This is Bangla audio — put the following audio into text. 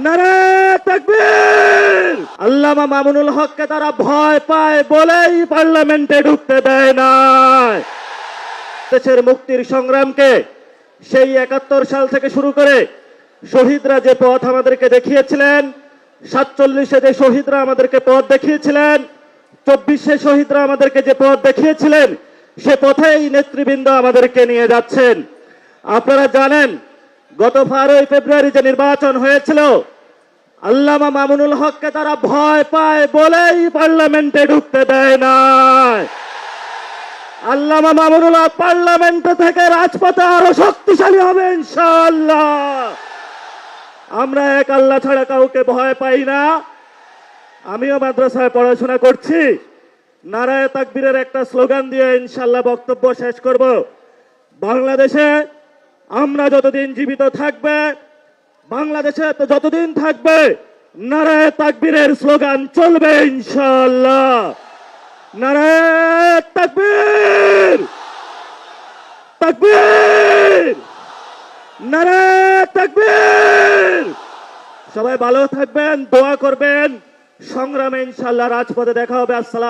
নারে তাকবীর। আল্লামা মামুনুল হককে তারা ভয় পায় বলেই পার্লামেন্টে ঢুকতে দেয় না। দেশের মুক্তির সংগ্রামকে সেই ৭১ সাল থেকে শুরু করে শহীদরা যে পথ আমাদেরকে দেখিয়েছিলেন, ৪৭-এ যে শহীদরা আমাদেরকে পথ দেখিয়েছিলেন, ২৪-এ শহীদরা আমাদেরকে যে পথ দেখিয়েছিলেন, সে পথেই নেতৃবৃন্দ আমাদেরকে নিয়ে যাচ্ছেন। আপনারা জানেন গত ১২ ফেব্রুয়ারি যে নির্বাচন হয়েছিল, আল্লামা মামুনুল হককে তারা ভয় পায় বলেই পার্লামেন্টে ঢুকতে দেয় না। আল্লামা মামুনুল হক পার্লামেন্ট থেকে রাজপথে আরো শক্তিশালী হবে ইনশাআল্লাহ। আমরা এক আল্লাহ ছাড়া কাউকে ভয় পাই না। আমিও মাদ্রাসায় পড়াশোনা করছি। নারায়ে তাকবীরের একটা স্লোগান দিয়ে ইনশাআল্লাহ বক্তব্য শেষ করব। বাংলাদেশে আমরা যতদিন জীবিত থাকবে, বাংলাদেশে তো যতদিন থাকবে, নারায়ে তাকবীরের স্লোগান চলবে ইনশাআল্লাহ। নারায়ে তাকবীর, তাকবীর, নারায়ে তাকবীর। সবাই ভালো থাকবেন, দোয়া করবেন। সংগ্রামে ইনশাআল্লাহ রাজপথে দেখা হবে। আসসালাম।